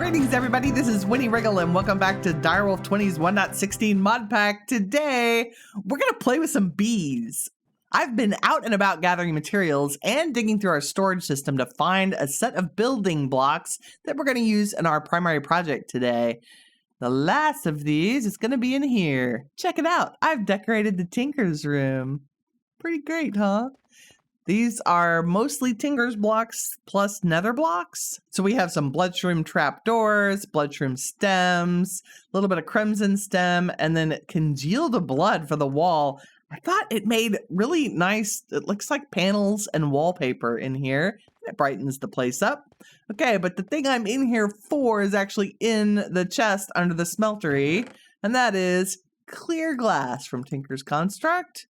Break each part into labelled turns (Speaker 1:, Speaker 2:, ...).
Speaker 1: Greetings everybody, this is Winnie, Wriggle, and welcome back to Direwolf20's 1.16 mod pack. Today, we're going to play with some bees. I've been out and about gathering materials and digging through our storage system to find a set of building blocks that we're going to use in our primary project today. The last of these is going to be in here. Check it out, I've decorated the Tinker's room. Pretty great, huh? These are mostly Tinker's blocks plus nether blocks. So we have some bloodshroom trapdoors, bloodshroom stems, a little bit of crimson stem, and then congealed blood for the wall. I thought it made really nice, it looks like panels and wallpaper in here. It brightens the place up. Okay, but the thing I'm in here for is actually in the chest under the smeltery, and that is clear glass from Tinker's Construct.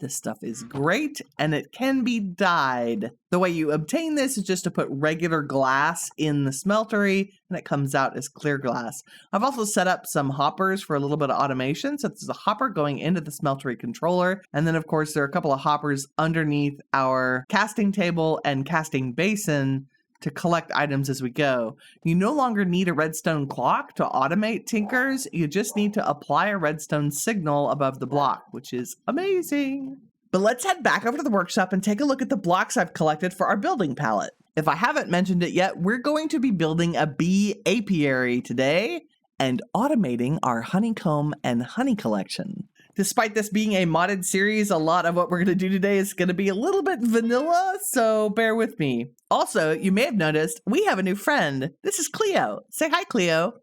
Speaker 1: This stuff is great, and it can be dyed. The way you obtain this is just to put regular glass in the smeltery, and it comes out as clear glass. I've also set up some hoppers for a little bit of automation. So there's a hopper going into the smeltery controller, and then of course there are a couple of hoppers underneath our casting table and casting basin to collect items as we go. You no longer need a redstone clock to automate Tinkers. You just need to apply a redstone signal above the block, which is amazing. But let's head back over to the workshop and take a look at the blocks I've collected for our building palette. If I haven't mentioned it yet, we're going to be building a bee apiary today and automating our honeycomb and honey collection. Despite this being a modded series, a lot of what we're going to do today is going to be a little bit vanilla, so bear with me. Also, you may have noticed we have a new friend. This is Cleo. Say hi, Cleo.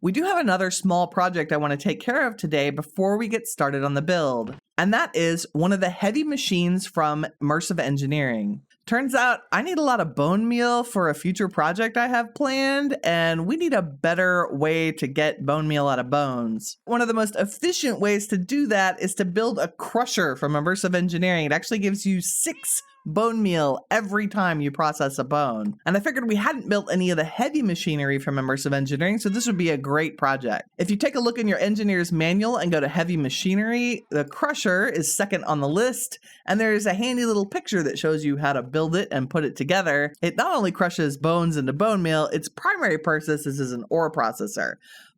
Speaker 1: We do have another small project I want to take care of today before we get started on the build, and that is one of the heavy machines from Immersive Engineering. Turns out I need a lot of bone meal for a future project I have planned, and we need a better way to get bone meal out of bones. One of the most efficient ways to do that is to build a crusher from Immersive Engineering. It actually gives you 6 bone meal every time you process a bone. And I figured we hadn't built any of the heavy machinery from Immersive Engineering, so this would be a great project. If you take a look in your engineer's manual and go to heavy machinery, the crusher is second on the list, and there's a handy little picture that shows you how to build it and put it together. It not only crushes bones into bone meal, its primary purpose is as an ore processor,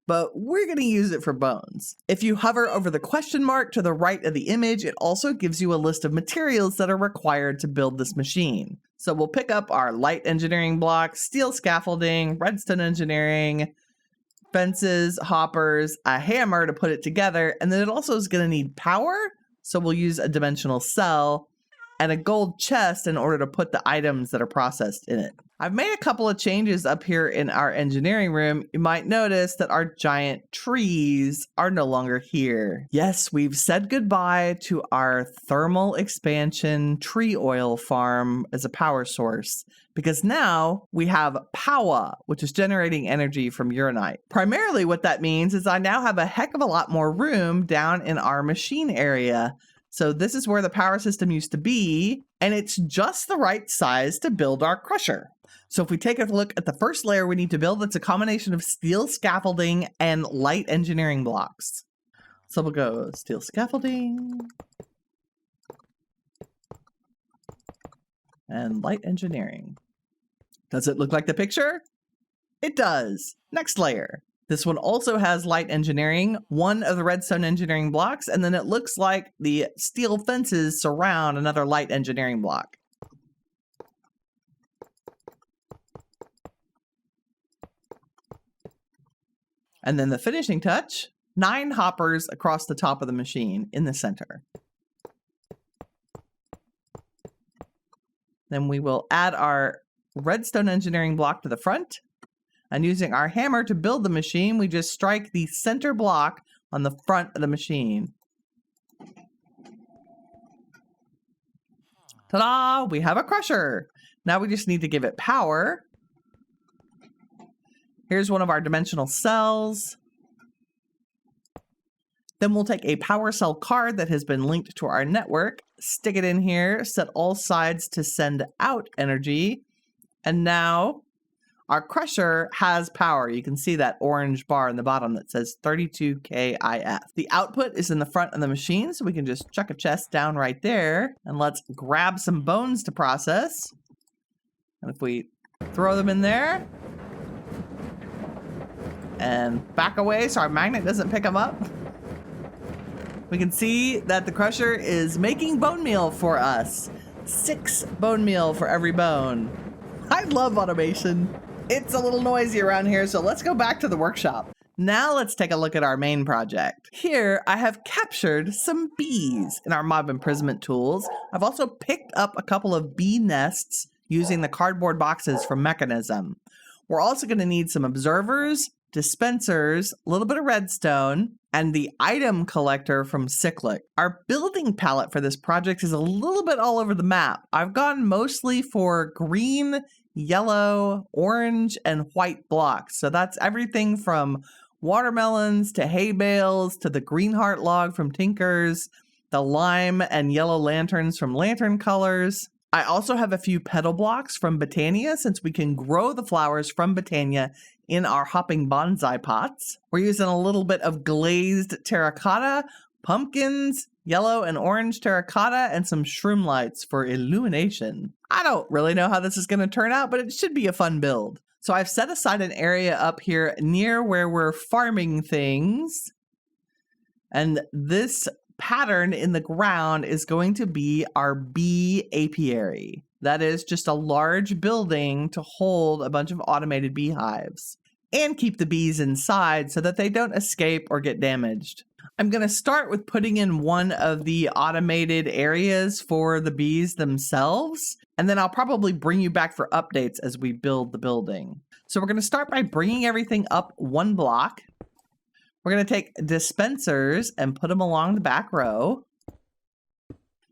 Speaker 1: but we're going to use it for bones. If you hover over the question mark to the right of the image, it also gives you a list of materials that are required to build this machine. So we'll pick up our light engineering blocks, steel scaffolding, redstone engineering, fences, hoppers, a hammer to put it together, and then it also is going to need power, so we'll use a dimensional cell, and a gold chest in order to put the items that are processed in it. I've made a couple of changes up here in our engineering room. You might notice that our giant trees are no longer here. Yes, we've said goodbye to our thermal expansion tree oil farm as a power source, because now we have power, which is generating energy from uranite. Primarily what that means is I now have a heck of a lot more room down in our machine area. So this is where the power system used to be, and it's just the right size to build our crusher. So if we take a look at the first layer we need to build, it's a combination of steel scaffolding and light engineering blocks. So we'll go steel scaffolding and light engineering. Does it look like the picture? It does. Next layer. This one also has light engineering, one of the redstone engineering blocks, and then it looks like the steel fences surround another light engineering block. And then the finishing touch, 9 hoppers across the top of the machine in the center. Then we will add our redstone engineering block to the front. And using our hammer to build the machine, we just strike the center block on the front of the machine. Ta-da! We have a crusher. Now we just need to give it power. Here's one of our dimensional cells. Then we'll take a power cell card that has been linked to our network, stick it in here, set all sides to send out energy, and now our crusher has power. You can see that orange bar in the bottom that says 32 KIF. The output is in the front of the machine, so we can just chuck a chest down right there. And let's grab some bones to process. And if we throw them in there and back away so our magnet doesn't pick them up, we can see that the crusher is making bone meal for us. 6 bone meal for every bone. I love automation. It's a little noisy around here, so let's go back to the workshop. Now let's take a look at our main project. Here, I have captured some bees in our mob imprisonment tools. I've also picked up a couple of bee nests using the cardboard boxes from Mechanism. We're also going to need some observers, dispensers, a little bit of redstone, and the item collector from Cyclic. Our building palette for this project is a little bit all over the map. I've gone mostly for green, yellow, orange, and white blocks. So that's everything from watermelons to hay bales to the green heart log from Tinkers, the lime and yellow lanterns from Lantern Colors. I also have a few petal blocks from Botania since we can grow the flowers from Botania in our hopping bonsai pots. We're using a little bit of glazed terracotta, pumpkins, yellow and orange terracotta, and some shroom lights for illumination. I don't really know how this is going to turn out, but it should be a fun build. So I've set aside an area up here near where we're farming things. And this pattern in the ground is going to be our bee apiary. That is just a large building to hold a bunch of automated beehives and keep the bees inside so that they don't escape or get damaged. I'm going to start with putting in one of the automated areas for the bees themselves, and then I'll probably bring you back for updates as we build the building. So we're going to start by bringing everything up 1 block. We're going to take dispensers and put them along the back row.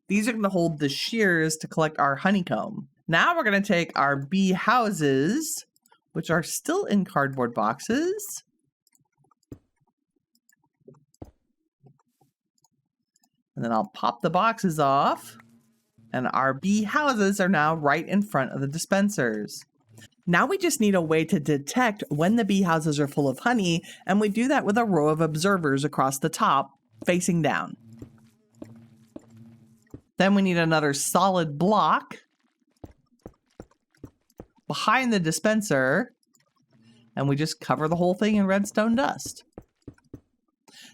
Speaker 1: These are going to hold the shears to collect our honeycomb. Now we're going to take our bee houses, which are still in cardboard boxes. And then I'll pop the boxes off. And our bee houses are now right in front of the dispensers. Now we just need a way to detect when the bee houses are full of honey, and we do that with a row of observers across the top, facing down. Then we need another solid block behind the dispenser, and we just cover the whole thing in redstone dust.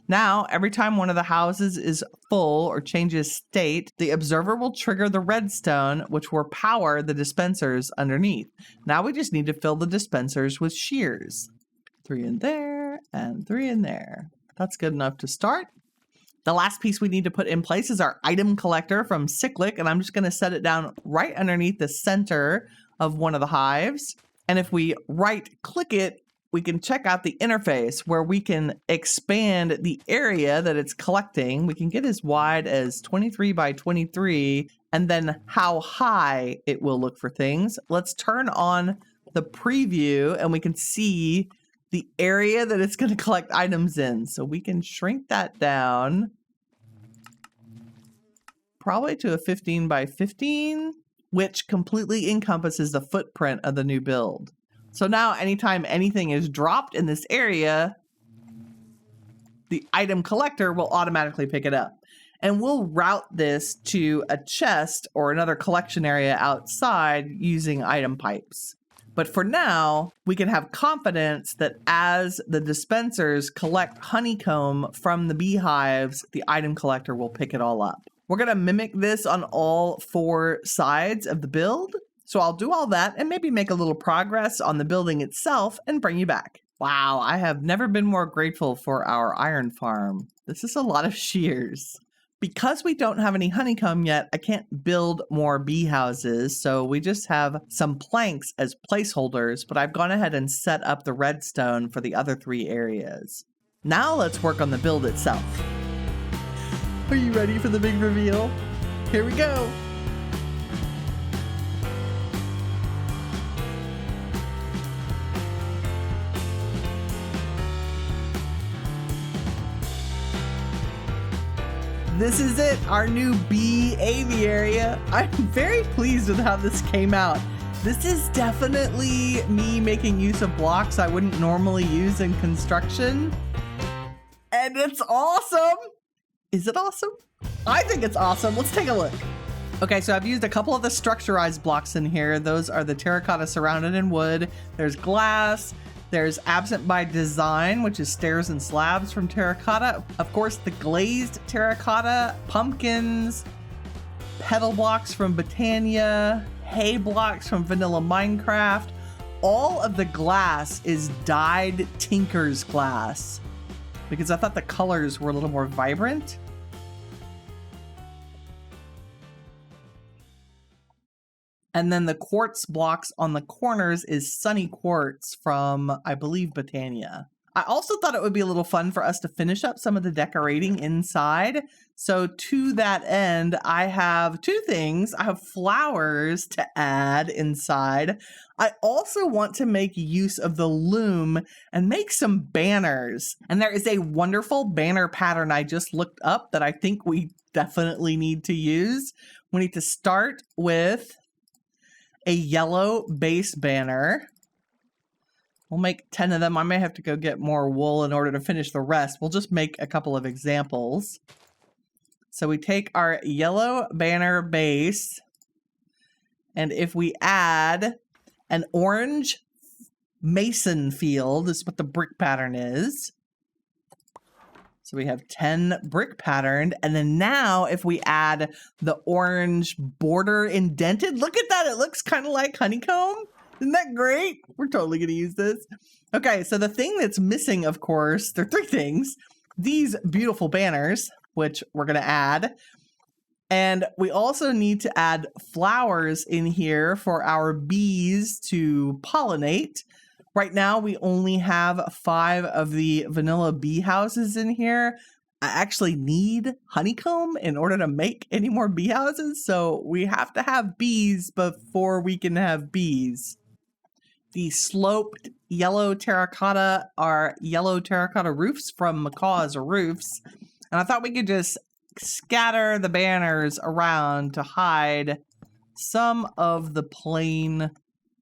Speaker 1: Now, every time one of the houses is full or changes state, the observer will trigger the redstone, which will power the dispensers underneath. Now we just need to fill the dispensers with shears. 3 in there, and 3 in there. That's good enough to start. The last piece we need to put in place is our item collector from Cyclic, and I'm just going to set it down right underneath the center of one of the hives. And if we right-click it, we can check out the interface where we can expand the area that it's collecting. We can get as wide as 23 by 23, and then how high it will look for things. Let's turn on the preview and we can see the area that it's going to collect items in. So we can shrink that down probably to a 15 by 15, which completely encompasses the footprint of the new build. So now anytime anything is dropped in this area, the item collector will automatically pick it up. And we'll route this to a chest or another collection area outside using item pipes. But for now, we can have confidence that as the dispensers collect honeycomb from the beehives, the item collector will pick it all up. We're going to mimic this on all 4 sides of the build. So I'll do all that and maybe make a little progress on the building itself and bring you back. Wow, I have never been more grateful for our iron farm. This is a lot of shears. Because we don't have any honeycomb yet, I can't build more bee houses, so we just have some planks as placeholders, but I've gone ahead and set up the redstone for the other 3 areas. Now let's work on the build itself. Are you ready for the big reveal? Here we go. This is it, our new bee aviary. I'm very pleased with how this came out. This is definitely me making use of blocks I wouldn't normally use in construction. And it's awesome. Is it awesome? I think it's awesome. Let's take a look. Okay, so I've used a couple of the structurized blocks in here. Those are the terracotta surrounded in wood. There's glass. There's absent by design, which is stairs and slabs from terracotta. Of course, the glazed terracotta, pumpkins, petal blocks from Botania, hay blocks from vanilla Minecraft. All of the glass is dyed Tinker's glass because I thought the colors were a little more vibrant. And then the quartz blocks on the corners is sunny quartz from, I believe, Botania. I also thought it would be a little fun for us to finish up some of the decorating inside. So to that end, I have two things. I have flowers to add inside. I also want to make use of the loom and make some banners. And there is a wonderful banner pattern I just looked up that I think we definitely need to use. We need to start with a yellow base banner. We'll make 10 of them. I may have to go get more wool in order to finish the rest. We'll just make a couple of examples. So we take our yellow banner base, and if we add an orange mason field, this is what the brick pattern is. So we have 10 brick patterned. And then now if we add the orange border indented, look at that. It looks kind of like honeycomb. Isn't that great? We're totally going to use this. Okay, so the thing that's missing, of course, there are three things. These beautiful banners, which we're going to add. And we also need to add flowers in here for our bees to pollinate. Right now, we only have 5 of the vanilla bee houses in here. I actually need honeycomb in order to make any more bee houses, so we have to have bees before we can have bees. The sloped yellow terracotta are yellow terracotta roofs from Macaw's Roofs. And I thought we could just scatter the banners around to hide some of the plain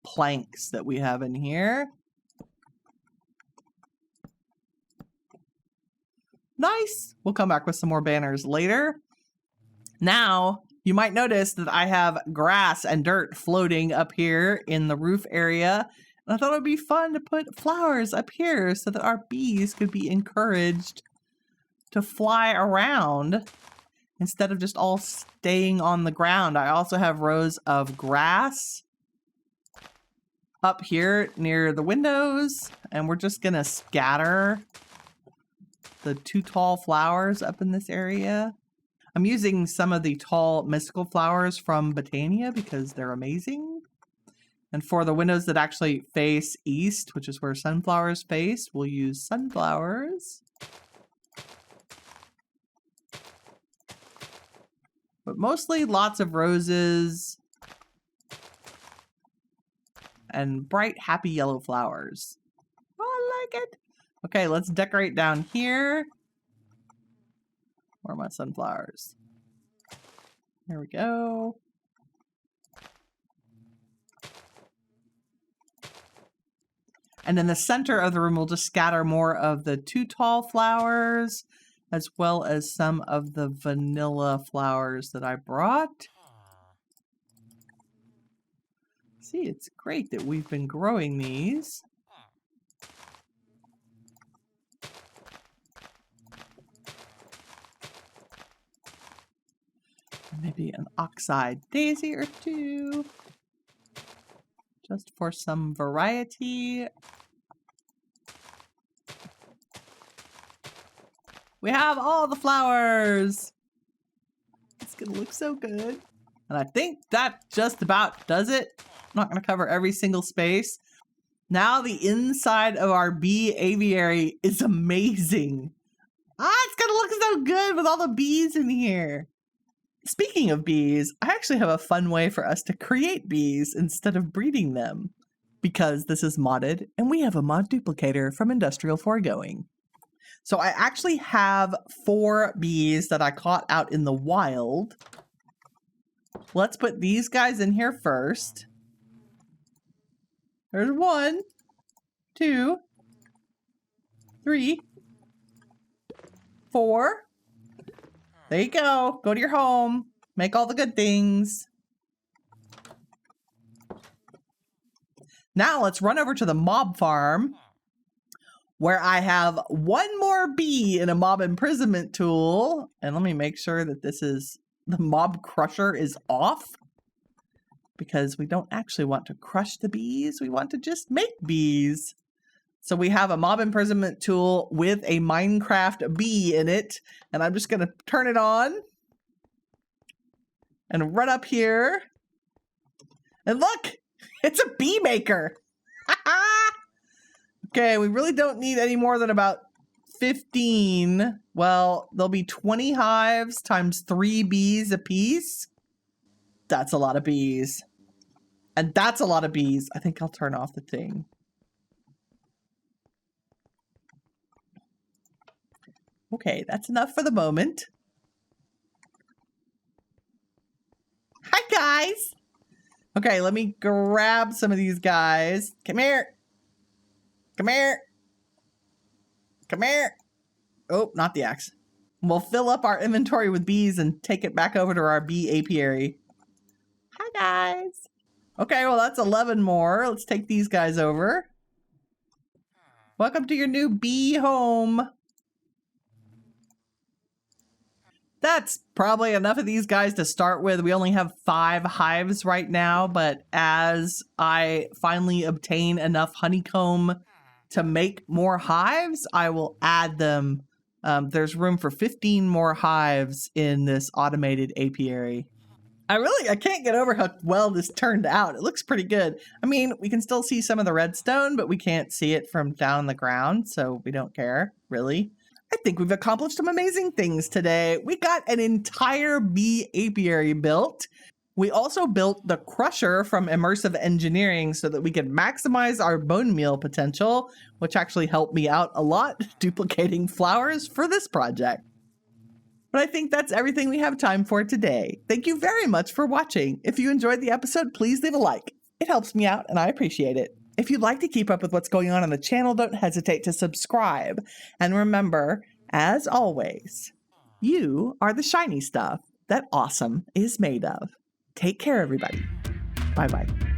Speaker 1: planks that we have in here. Nice. We'll come back with some more banners later. Now, you might notice that I have grass and dirt floating up here in the roof area. And I thought it would be fun to put flowers up here so that our bees could be encouraged to fly around instead of just all staying on the ground. I also have rows of grass up here near the windows, and we're just gonna scatter the 2 tall flowers up in this area. I'm using some of the tall mystical flowers from Botania because they're amazing. And for the windows that actually face east, which is where sunflowers face, we'll use sunflowers. But mostly lots of roses and bright, happy yellow flowers. Oh, I like it. Okay, let's decorate down here. Where are my sunflowers? There we go. And in the center of the room, we'll just scatter more of the 2 tall flowers, as well as some of the vanilla flowers that I brought. See, it's great that we've been growing these. Maybe an oxeye daisy or 2. Just for some variety. We have all the flowers. It's gonna look so good. And I think that just about does it. I'm not gonna cover every single space. Now the inside of our bee aviary is amazing. It's gonna look so good with all the bees in here. Speaking of bees, I actually have a fun way for us to create bees instead of breeding them, because this is modded and we have a mod duplicator from Industrial Foregoing. So I actually have 4 bees that I caught out in the wild. Let's put these guys in here first. There's 1, 2, 3, 4. There you go. Go to your home. Make all the good things. Now let's run over to the mob farm where I have one more bee in a mob imprisonment tool. And let me make sure that the mob crusher is off, because we don't actually want to crush the bees. We want to just make bees. So we have a mob imprisonment tool with a Minecraft bee in it. And I'm just going to turn it on and run up here. And look, it's a bee maker. Okay, we really don't need any more than about 15. Well, there'll be 20 hives times 3 bees a piece. That's a lot of bees. And that's a lot of bees. I think I'll turn off the thing. Okay, that's enough for the moment. Hi, guys. Okay, let me grab some of these guys. Come here. Come here. Come here. Oh, not the axe. We'll fill up our inventory with bees and take it back over to our bee apiary. Hi, guys. Okay, well, that's 11 more. Let's take these guys over. Welcome to your new bee home. That's probably enough of these guys to start with. We only have 5 hives right now, but as I finally obtain enough honeycomb to make more hives, I will add them. There's room for 15 more hives in this automated apiary. I can't get over how well this turned out. It looks pretty good. I mean, we can still see some of the redstone, but we can't see it from down the ground, so we don't care, really. I think we've accomplished some amazing things today. We got an entire bee apiary built. We also built the crusher from Immersive Engineering so that we could maximize our bone meal potential, which actually helped me out a lot duplicating flowers for this project. But I think that's everything we have time for today. Thank you very much for watching. If you enjoyed the episode, please leave a like. It helps me out and I appreciate it. If you'd like to keep up with what's going on the channel, don't hesitate to subscribe. And remember, as always, you are the shiny stuff that awesome is made of. Take care, everybody. Bye-bye.